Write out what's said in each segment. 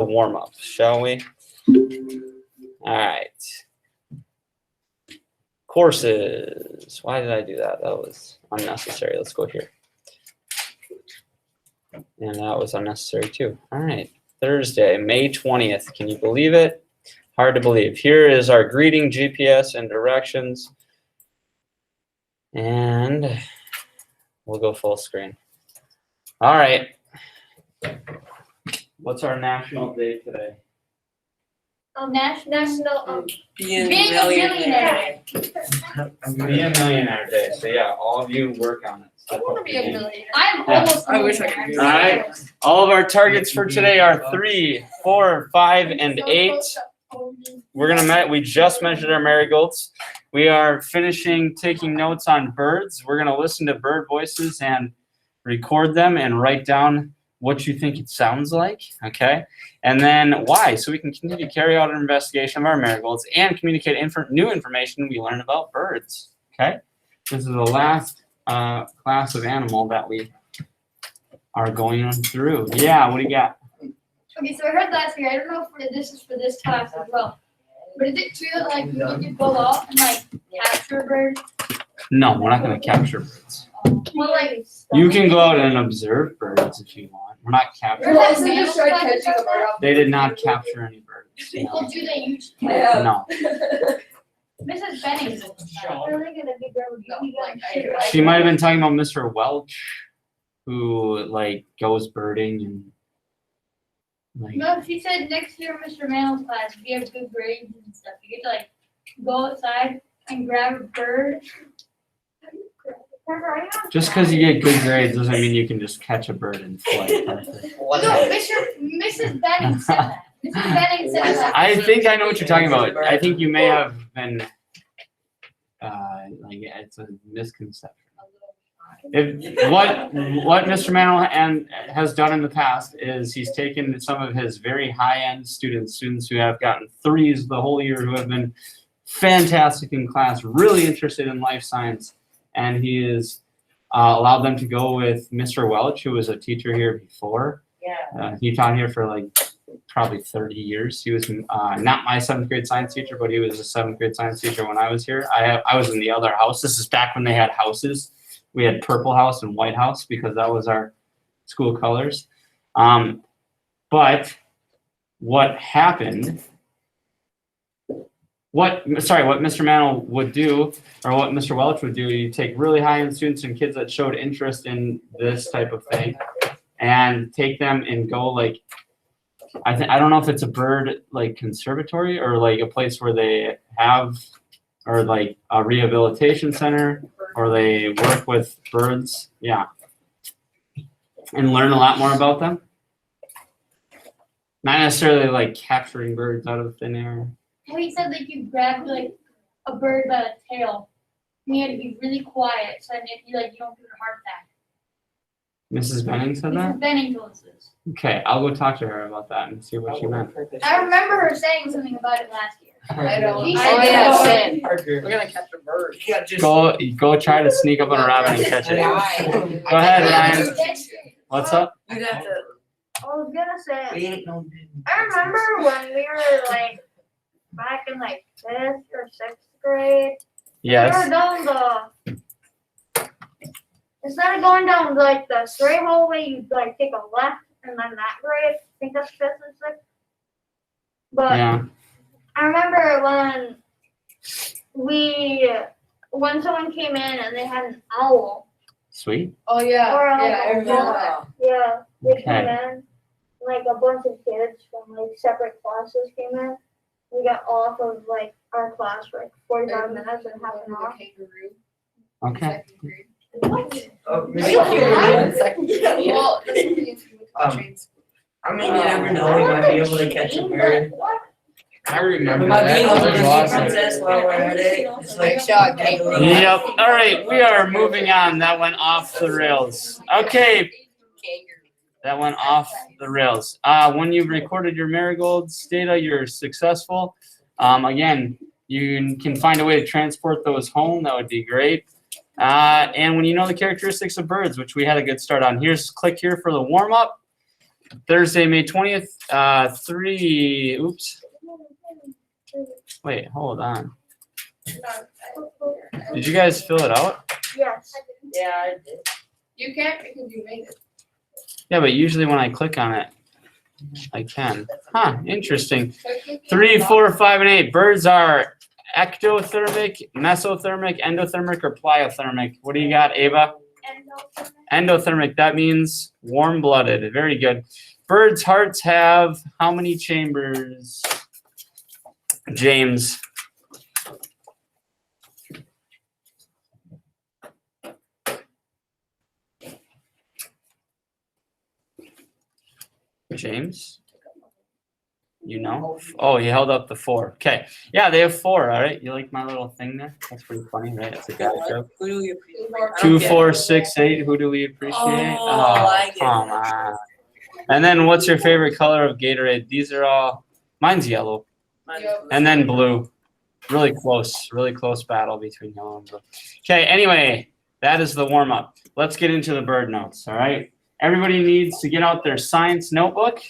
warm up, shall we? All right. Courses. Why did I do that? That was unnecessary. Let's go here. And that was unnecessary too. All right. Thursday, May 20th. Can you believe it? Hard to believe. Here is our greeting, GPS, and directions. And we'll go full screen. All right. What's our national day today? National Being being a millionaire. Be a millionaire day. So yeah, all of you work on it. I want to be a millionaire. I'm Yeah. almost. I wish I could be a All right. All of our targets for today are 3, 4, 5, and 8. We just measured our marigolds. We are finishing taking notes on birds. We're gonna listen to bird voices and record them and write down what you think it sounds like, okay? And then why, so we can continue to carry out an investigation of our marigolds and communicate new information we learn about birds, okay? This is the last class of animal that we are going through. Yeah, what do you got? Okay, so I heard last year. I don't know if this is for this class as well. But is it true that like you can go out and like capture a bird? No, we're not gonna capture birds. Well, like You can go out and observe birds if you want. We're not capturing. Well, They just tried catching a bird off. They did not capture any birds. well, No. do they usually? Yeah. No. Mrs. Benning. She might have been talking about Mr. Welch, who like goes birding and like. No, she said next year, Mr. Manl's class, if you have good grades and stuff, you get to like go outside and grab a bird. Just because you get good grades doesn't mean you can just catch a bird and fly. No, Mrs. Benning said that. Mrs. Benning said that. I think I know what you're talking about. I think you may have been, like, it's a misconception. If what Mr. Mantle has done in the past is he's taken some of his very high-end students who have gotten 3s the whole year, who have been fantastic in class, really interested in life science, and he has allowed them to go with Mr. Welch, who was a teacher here before. Yeah. He taught here for like probably 30 years. He was not my 7th grade science teacher, but he was a 7th grade science teacher when I was here. I was in the other house. This is back when they had houses. We had purple house and white house because that was our school colors. But what happened, what Mr. Mantle would do, or what Mr. Welch would do, you take really high-end students and kids that showed interest in this type of thing and take them and go like, I don't know if it's a bird like conservatory or like a place where they have, or like a rehabilitation center, or they work with birds, yeah, and learn a lot more about them. Not necessarily like capturing birds out of thin air. Well, he said like you grab like a bird by the tail, and you had to be really quiet, so that if you like you don't get a heart attack. Mrs. Benning said that? Mrs. Benning told us this. Okay, I'll go talk to her about that and see what she meant. I remember her saying something about it last year. I don't. He I said did. We're gonna catch a bird. Go try to sneak up on a rabbit and catch it. Go ahead, Ryan. What's up? You'd have to. I was gonna say, I remember when we were like back in like 5th or 6th grade. We Yes. were down instead of going down like the straight hallway, you'd like take a left and then that grade. I think that's 5th and 6th. But Yeah. I remember when someone came in and they had an owl. Sweet. Oh yeah. Or, Yeah, I remember that. Yeah, they Okay. came in. Like a bunch of kids from like separate classes came in. We got off of like our class for like 45 minutes and half an hour. Okay. Well, I mean, you never know, we might be able to catch a bird. I remember My that. being That a was little awesome. princess while we're at it. It's like shot kangaroo. Yep. All right, we are moving on. That went off the rails. Okay, that went off the rails. When you've recorded your marigolds data, you're successful. Again, you can find a way to transport those home. That would be great. And when you know the characteristics of birds, which we had a good start on, click here for the warm up. Thursday, May 20th, 3, oops, wait, hold on. Did you guys fill it out? Yes. Yeah, I did. You can't because you made it. Yeah, but usually when I click on it, I can. Huh, interesting. 3, 4, 5, and 8. Birds are ectothermic, mesothermic, endothermic, or pliothermic. What do you got, Ava? Endothermic, that means warm-blooded. Very good. Birds' hearts have how many chambers, James? James? You know? Oh, he held up the 4. Okay. Yeah, they have 4, all right? You like my little thing there? That's pretty funny, right? That's a guy joke. Who do you appreciate? I don't 2, get 4, it. 6, 8. Who do we appreciate? Oh, I get it. come on. And then what's your favorite color of Gatorade? These are all, mine's yellow. And then blue. Really close battle between yellow and blue. Okay, anyway, that is the warm-up. Let's get into the bird notes, all right? Everybody needs to get out their science notebook.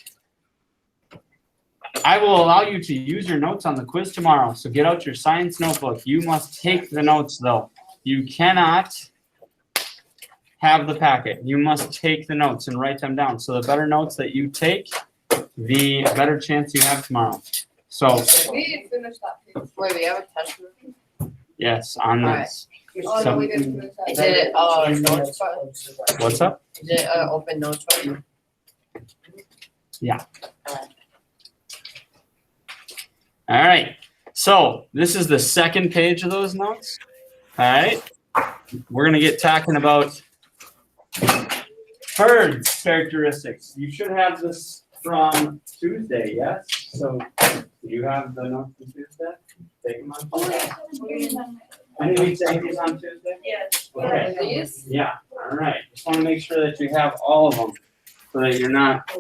I will allow you to use your notes on the quiz tomorrow, so get out your science notebook. You must take the notes, though. You cannot have the packet. You must take the notes and write them down. So the better notes that you take, the better chance you have tomorrow. So, We didn't finish that. Wait, we have a test. yes, on this. Oh, no, we didn't finish that. Is it notes file? What's up? Is it open notes file? All right. So this is the second page of those notes. All right. We're going to get talking about birds characteristics. You should have this from Tuesday, yes? So do you have the notes from Tuesday? Take them on Tuesday. And we take these on Tuesday? Yes. Okay. These? Yeah. All right. Just want to make sure that you have all of them so that you're not,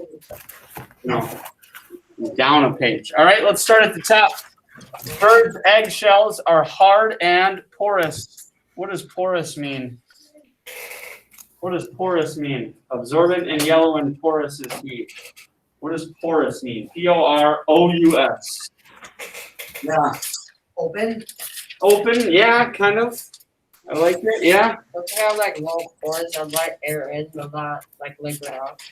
down a page. All right. Let's start at the top. Birds' eggshells are hard and porous. What does porous mean? What does porous mean? Absorbent and yellow and porous is heat. What does porous mean? P-O-R-O-U-S. Yeah. Open? Open, yeah, kind of. I like it, yeah. Don't they have like low pores or let air in, but not like liquid out?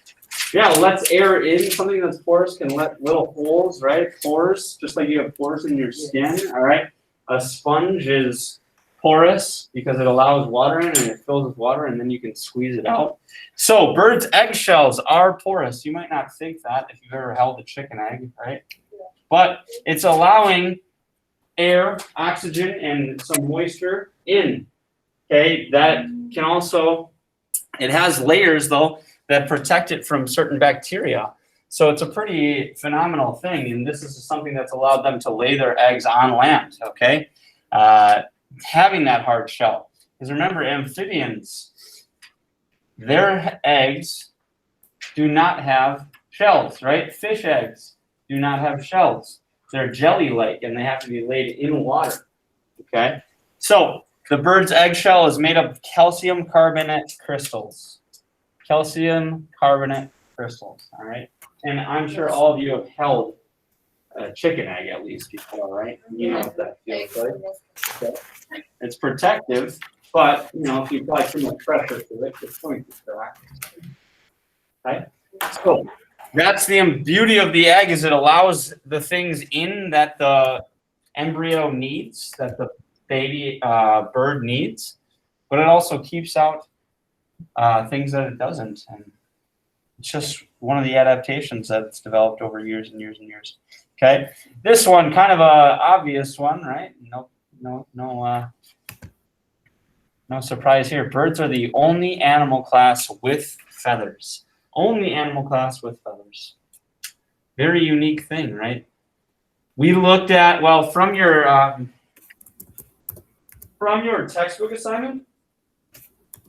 Yeah, lets air in. Something that's porous can let little holes, right? Pores, just like you have pores in your skin, all right? A sponge is porous because it allows water in and it fills with water and then you can squeeze it out. So birds' eggshells are porous. You might not think that if you've ever held a chicken egg, right? But it's allowing air, oxygen, and some moisture in. Okay, that can also, it has layers though that protect it from certain bacteria. So it's a pretty phenomenal thing, and this is something that's allowed them to lay their eggs on land, okay? Having that hard shell. Because remember, amphibians, their eggs do not have shells, right? Fish eggs do not have shells. They're jelly-like, and they have to be laid in water, okay? So the bird's eggshell is made up of calcium carbonate crystals. Calcium carbonate crystals, all right? And I'm sure all of you have held a chicken egg at least before, right? You know what that feels like. Okay. It's protective, but, if you apply too much pressure to it, it's going to crack. Okay? So that's the beauty of the egg, is it allows the things in that the embryo needs, that the baby bird needs, but it also keeps out things that it doesn't. And it's just one of the adaptations that's developed over years and years and years. Okay, this one, kind of a obvious one, right? No surprise here. Birds are the only animal class with feathers. Only animal class with feathers. Very unique thing, right? We looked at, well, from your textbook assignment,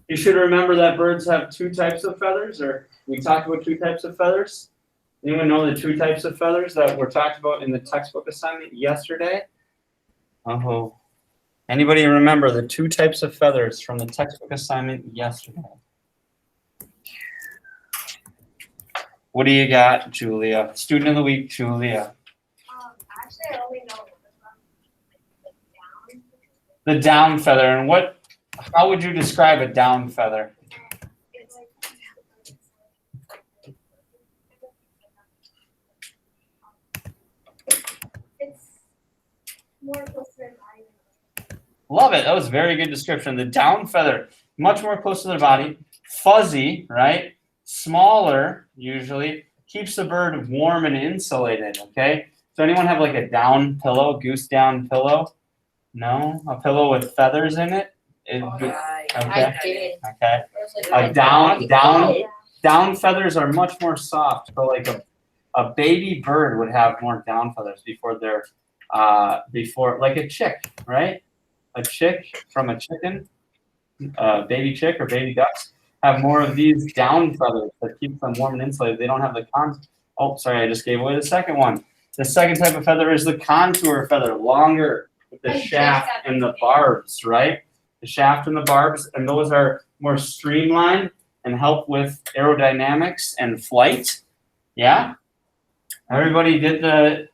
you should remember that birds have 2 types of feathers, or we talked about 2 types of feathers. Anyone know the 2 types of feathers that were talked about in the textbook assignment yesterday? Oh. Anybody remember the 2 types of feathers from the textbook assignment yesterday? What do you got, Julia? Student of the week, Julia. Actually, I only know down. The down feather, and how would you describe a down feather? It's like it's more close to their body. Love it. That was a very good description. The down feather, much more close to their body, fuzzy, right? Smaller, usually, keeps the bird warm and insulated, okay? Does anyone have like a down pillow, goose down pillow? No? A pillow with feathers in it? Okay. I did. Okay. I Down feathers are much more soft. So like a baby bird would have more down feathers before like a chick, right? A chick from a chicken, baby chick or baby ducks have more of these down feathers that keep them warm and insulated. They don't have the oh, sorry, I just gave away the second one. The second type of feather is the contour feather, longer with the shaft and the barbs, right? The shaft and the barbs, and those are more streamlined and help with aerodynamics and flight. Yeah? Everybody did the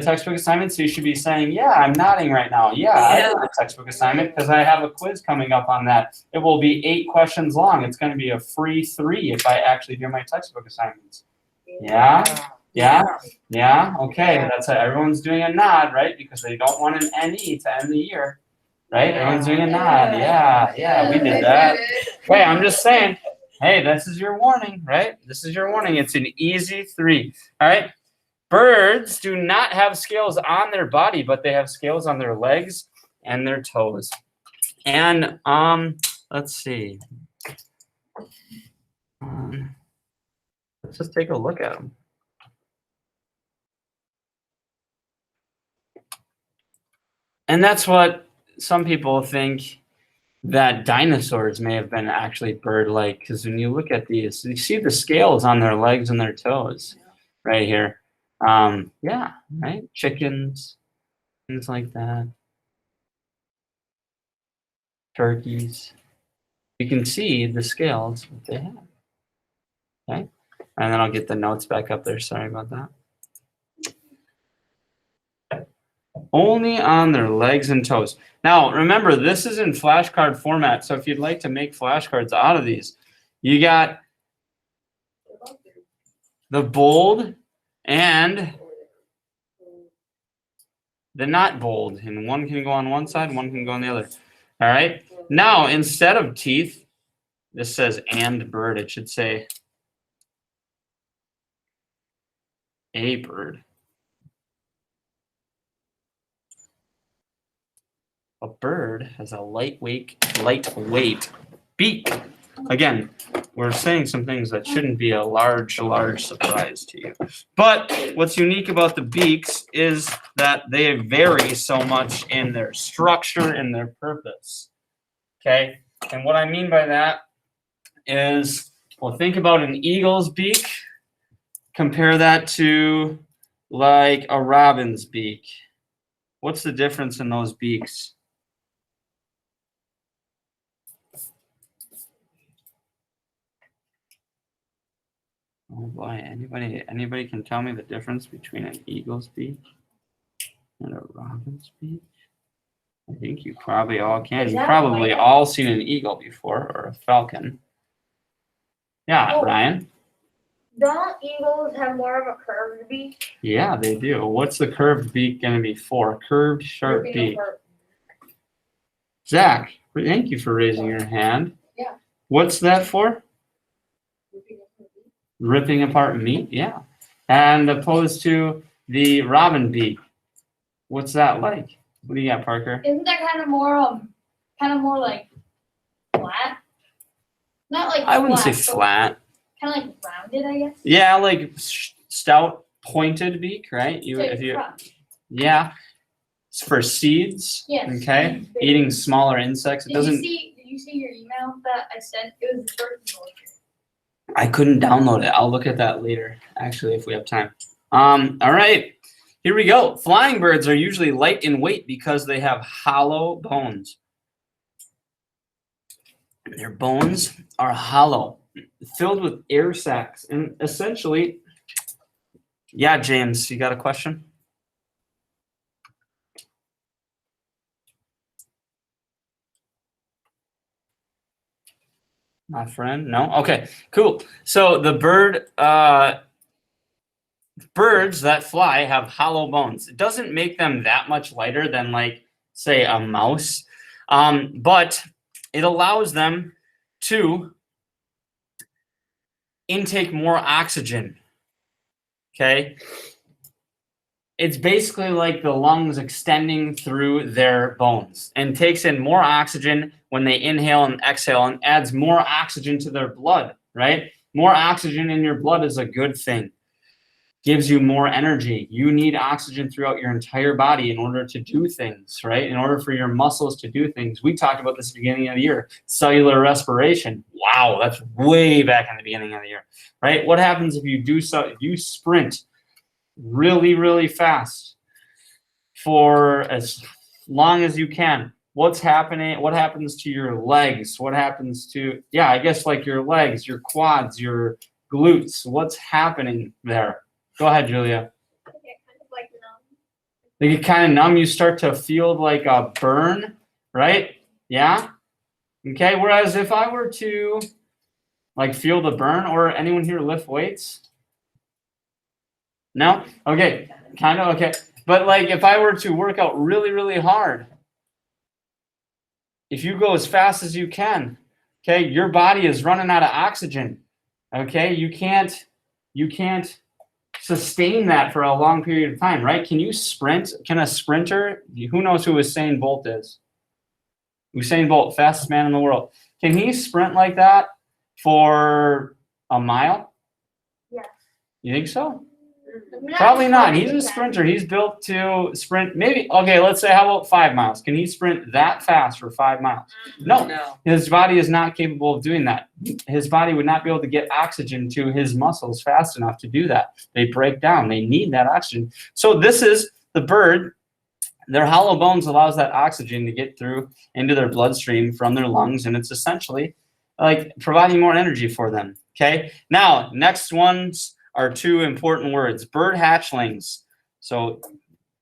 textbook assignment, so you should be saying, yeah, I'm nodding right now. Yeah, I did the textbook assignment because I have a quiz coming up on that. It will be 8 questions long. It's going to be a free 3 if I actually do my textbook assignments. Yeah? Yeah? Yeah? Okay, that's it. Everyone's doing a nod, right? Because they don't want an NE to end the year. Right? Everyone's doing a nod. Yeah, we did that. Okay, I'm just saying, hey, this is your warning, right? This is your warning. It's an easy 3. All right? Birds do not have scales on their body, but they have scales on their legs and their toes. And let's see. Let's just take a look at them. And that's what some people think that dinosaurs may have been actually bird-like, because when you look at these, you see the scales on their legs and their toes right here. Yeah, right? Chickens, things like that. Turkeys. You can see the scales that they have. Okay? And then I'll get the notes back up there. Sorry about that. Only on their legs and toes. Now, remember, this is in flashcard format, so if you'd like to make flashcards out of these, you got the bold and the not bold, and one can go on one side, one can go on the other. All right? Now, instead of teeth, this says and bird. It should say a bird. A bird has a lightweight beak. Again, we're saying some things that shouldn't be a large surprise to you. But what's unique about the beaks is that they vary so much in their structure and their purpose. Okay? And what I mean by that is, well, think about an eagle's beak. Compare that to like a robin's beak. What's the difference in those beaks? Oh boy, anybody can tell me the difference between an eagle's beak and a robin's beak? I think you probably all can. You've probably all seen an eagle before, or a falcon. Yeah, Ryan? Don't eagles have more of a curved beak? Yeah, they do. What's the curved beak going to be for? Curved, sharp beak. Zach, thank you for raising your hand. Yeah. What's that for? Ripping apart meat, yeah. And opposed to the robin beak, what's that like? What do you got, Parker? Isn't that kind of more like flat? Not like I wouldn't say flat. Kind of like rounded, I guess. Yeah, like stout, pointed beak, right? Yeah, it's for seeds. Yes. Okay, eating smaller insects. It doesn't. Did you see your email that I sent? It was the turkey vulture. I couldn't download it. I'll look at that later, actually, if we have time. All right, here we go. Flying birds are usually light in weight because they have hollow bones. Their bones are hollow. filled with air sacs. And essentially, yeah, James, you got a question? My friend? No? Okay, cool. So the birds that fly have hollow bones. It doesn't make them that much lighter than, like, say, a mouse, but it allows them to intake more oxygen. Okay? It's basically like the lungs extending through their bones and takes in more oxygen when they inhale and exhale and adds more oxygen to their blood, right? More oxygen in your blood is a good thing. Gives you more energy. You need oxygen throughout your entire body in order to do things, right? In order for your muscles to do things. We talked about this at the beginning of the year. Cellular respiration. Wow, that's way back in the beginning of the year, right? What happens if you do so? If you sprint really, really fast for as long as you can, what's happening? What happens to your legs? What happens to, yeah, I guess like your legs, your quads, your glutes? What's happening there? Go ahead, Julia. They get kind of like numb. They get kind of numb. You start to feel like a burn, right? Yeah. Okay. Whereas if I were to like feel the burn, or anyone here lift weights? No? Okay. Kind of. Okay. But like if I were to work out really, really hard, if you go as fast as you can, okay, your body is running out of oxygen. Okay. You can't sustain that for a long period of time, right? Can you sprint? Can a sprinter, who knows who Usain Bolt is? Usain Bolt, fastest man in the world. Can he sprint like that for a mile? Yes. You think so? I'm Probably not. He's sure a sprinter. He's built to sprint maybe, okay, let's say how about 5 miles? Can he sprint that fast for 5 miles? No. No. His body is not capable of doing that. His body would not be able to get oxygen to his muscles fast enough to do that. They break down. They need that oxygen. So this is the bird. Their hollow bones allows that oxygen to get through into their bloodstream from their lungs, and it's essentially like providing more energy for them. Okay. Now, next ones are 2 important words. Bird hatchlings, so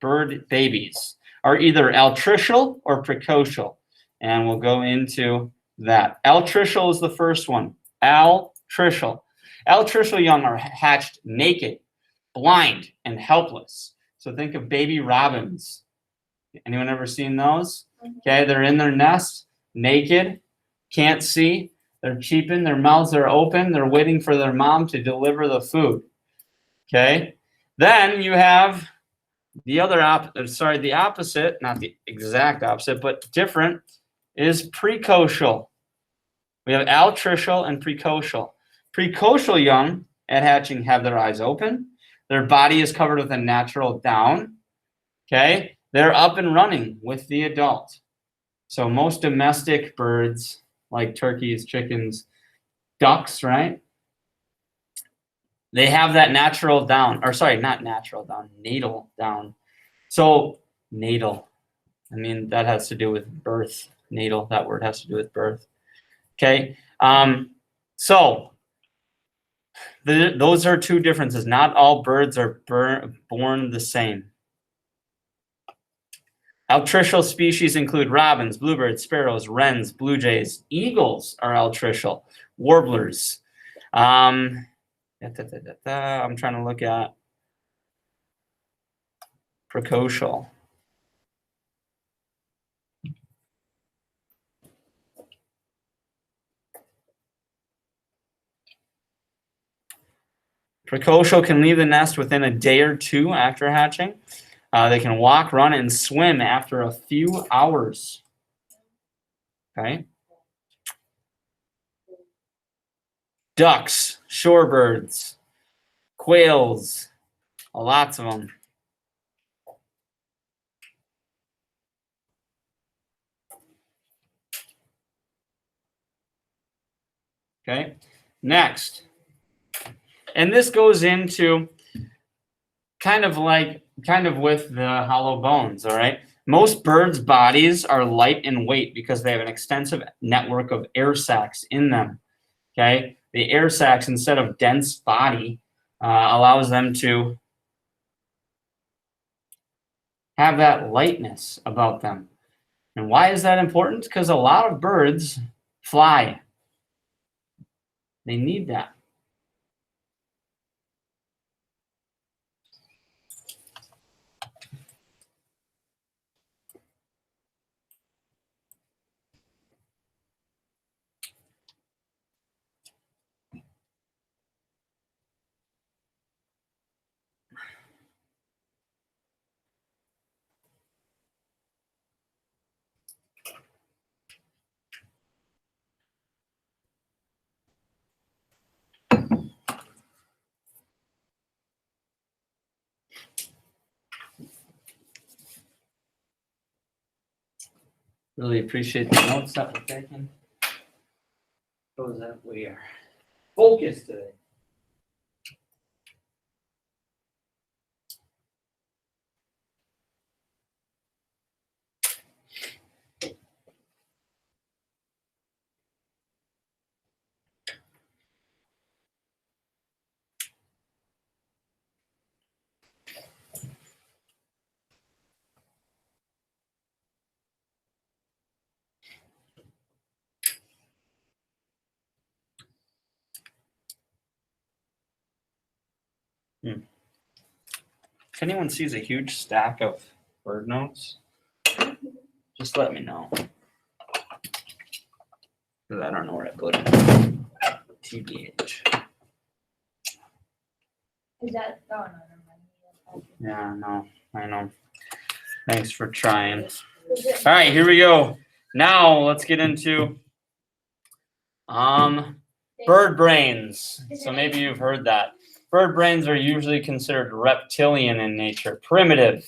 bird babies, are either altricial or precocial. And we'll go into that. Altricial is the first one. Altricial. Altricial young are hatched naked, blind, and helpless. So think of baby robins. Anyone ever seen those? Okay, they're in their nest, naked, can't see. They're cheeping, their mouths are open. They're waiting for their mom to deliver the food. Okay, then you have the the opposite, not the exact opposite, but different, is precocial. We have altricial and precocial. Precocial young at hatching have their eyes open. Their body is covered with a natural down. Okay, they're up and running with the adult. So most domestic birds, like turkeys, chickens, ducks, right? They have that natural down, or sorry, not natural down, natal down. So natal, I mean, that has to do with birth. Natal, that word has to do with birth. Okay, so those are 2 differences. Not all birds are born the same. Altricial species include robins, bluebirds, sparrows, wrens, blue jays. Eagles are altricial. Warblers. I'm trying to look at precocial. Precocial can leave the nest within a day or 2 after hatching. They can walk, run, and swim after a few hours. Okay. Ducks, shorebirds, quails, lots of them. Okay, next. And this goes into kind of with the hollow bones, all right? Most birds' bodies are light in weight because they have an extensive network of air sacs in them. Okay, the air sacs, instead of dense body, allows them to have that lightness about them. And why is that important? Because a lot of birds fly. They need that. Really appreciate the notes that we're taking. Shows that we are focused today. If anyone sees a huge stack of bird notes, just let me know. Because I don't know where I put it. TBH. Is that, oh, no, never mind. Yeah, no, I know. Thanks for trying. All right, here we go. Now let's get into bird brains. So maybe you've heard that. Bird brains are usually considered reptilian in nature, primitive,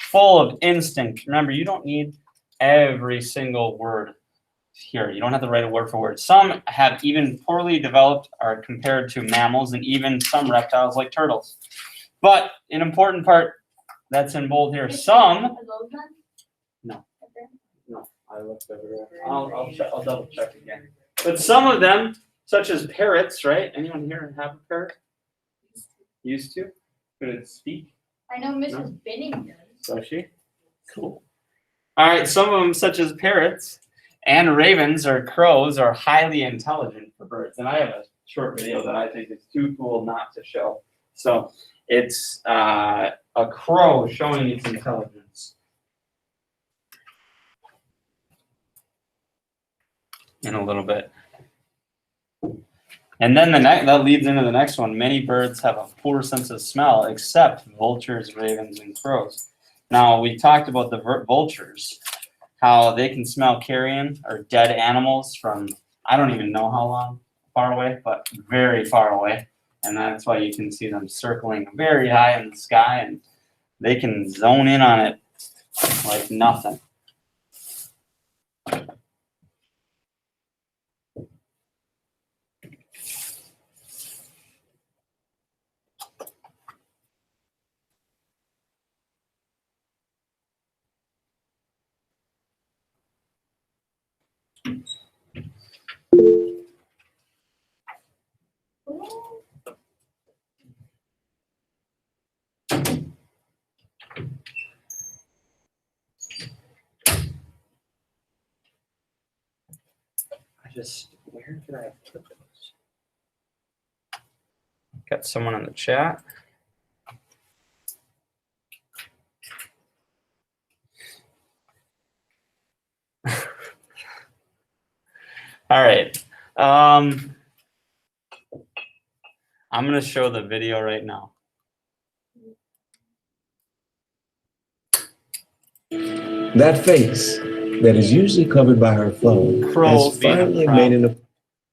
full of instinct. Remember, you don't need every single word here. You don't have to write a word for word. Some have even poorly developed are compared to mammals and even some reptiles like turtles. But an important part that's in bold here, some. No, I looked everywhere. I'll double check again. But some of them, such as parrots, right? Anyone here have a parrot? Used to? Could it speak? I know Mrs. Binning does. Does she? Cool. All right, some of them, such as parrots and ravens or crows, are highly intelligent for birds. And I have a short video that I think is too cool not to show. So it's a crow showing its intelligence. In a little bit. And then that leads into the next one. Many birds have a poor sense of smell, except vultures, ravens, and crows. Now, we talked about the vultures, how they can smell carrion or dead animals from, I don't even know how long, far away, but very far away. And that's why you can see them circling very high in the sky, and they can zone in on it like nothing. Where did I put those? Got someone in the chat. All right. I'm going to show the video right now. That face that is usually covered by her phone Crows has being a finally problem. made an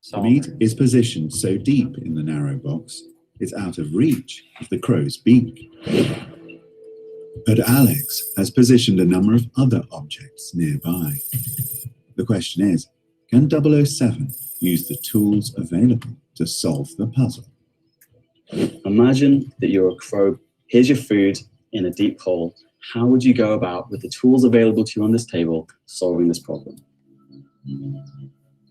So, Meat is positioned so deep in the narrow box, it's out of reach of the crow's beak. But Alex has positioned a number of other objects nearby. The question is, can 007 use the tools available to solve the puzzle? Imagine that you're a crow. Here's your food in a deep hole. How would you go about, with the tools available to you on this table, solving this problem?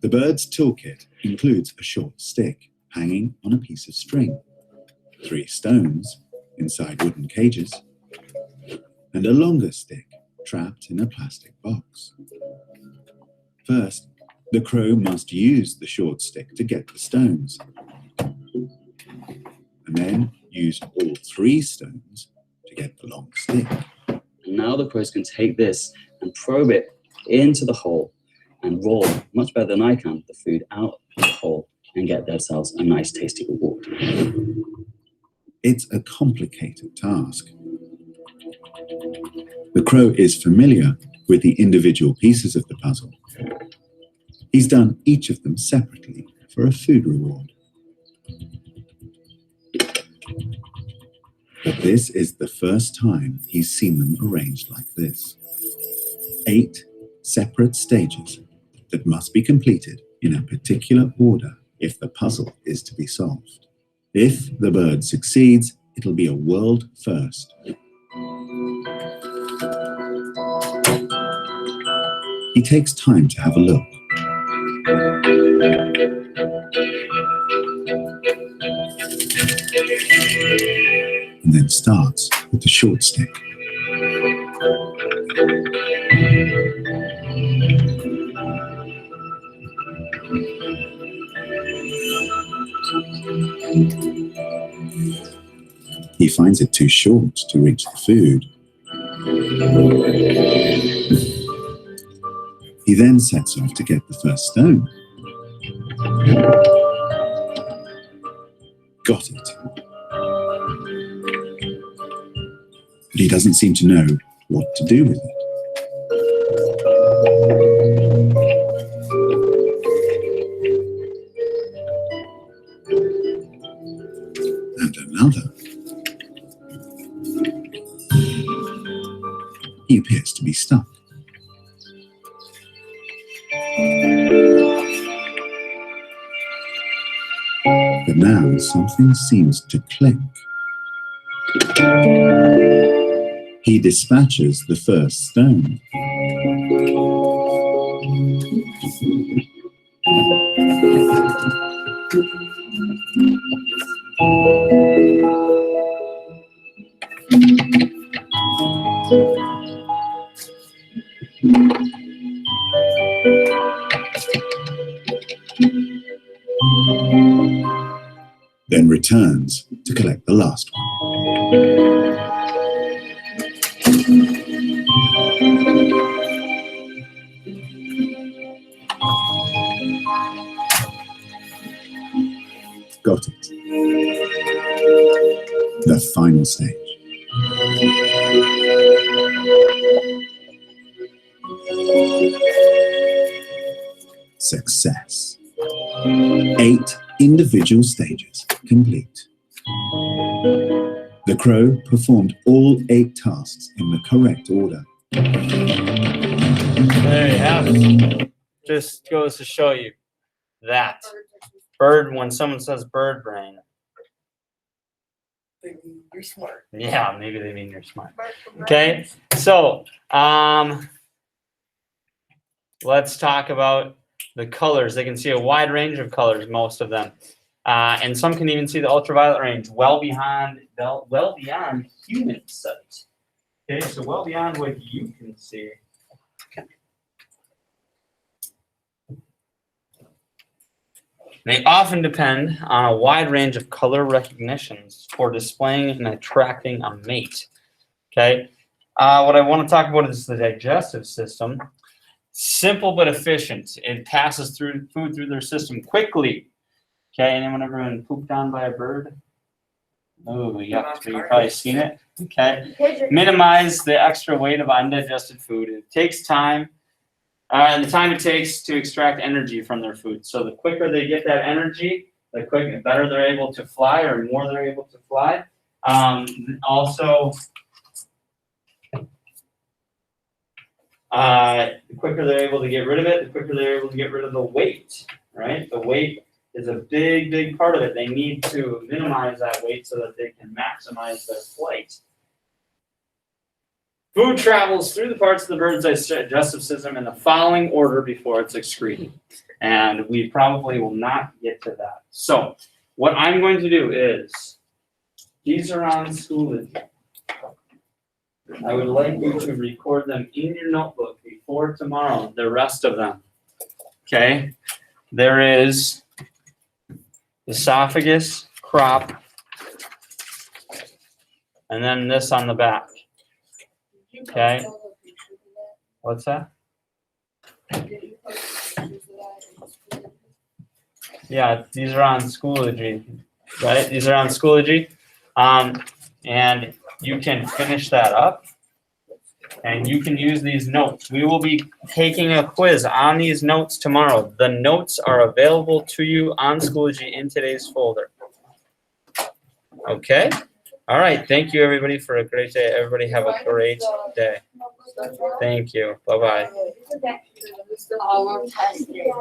The bird's toolkit includes a short stick hanging on a piece of string, 3 stones inside wooden cages, and a longer stick trapped in a plastic box. First, the crow must use the short stick to get the stones, and then use all 3 stones to get the long stick. And now the crows can take this and probe it into the hole and roll, much better than I can, the food out of the hole and get themselves a nice tasty reward. It's a complicated task. The crow is familiar with the individual pieces of the puzzle. He's done each of them separately for a food reward. But this is the first time he's seen them arranged like this. 8 separate stages that must be completed in a particular order if the puzzle is to be solved. If the bird succeeds, it'll be a world first. He takes time to have a look. And then starts with the short stick. He finds it too short to reach the food. He then sets off to get the first stone. Got it. But he doesn't seem to know what to do with it. And another. He appears to be stuck. But now something seems to click. He dispatches the first stone. Then returns to collect the last one. Got it. The final stage. Success. 8 individual stages complete. The crow performed all 8 tasks in the correct order. There you have it. Just goes to show you that bird, when someone says bird brain, You're smart. yeah, maybe they mean you're smart. Okay, so let's talk about the colors. They can see a wide range of colors, most of them. And some can even see the ultraviolet range well beyond human sight. Okay, so well beyond what you can see. They often depend on a wide range of color recognitions for displaying and attracting a mate. Okay, what I want to talk about is the digestive system. Simple but efficient. It passes through food through their system quickly. Okay, anyone ever been pooped on by a bird? Oh, yuck, you've probably seen it. Okay, minimize the extra weight of undigested food. It takes time. The time it takes to extract energy from their food. So the quicker they get that energy, the better they're able to fly, or more they're able to fly. Also, the quicker they're able to get rid of it, the quicker they're able to get rid of the weight, right? The weight is a big, big part of it. They need to minimize that weight so that they can maximize their flight. Food travels through the parts of the bird's digestive system in the following order before it's excreted. And we probably will not get to that. So what I'm going to do is, these are on Schoology. I would like you to record them in your notebook before tomorrow, the rest of them. Okay? There is esophagus, crop, and then this on the back. Okay? What's that? Yeah, these are on Schoology, right? These are on Schoology. And you can finish that up. And you can use these notes. We will be taking a quiz on these notes tomorrow. The notes are available to you on Schoology in today's folder. Okay? All right. Thank you, everybody, for a great day. Everybody have a great day. Thank you. Bye-bye. Our testing.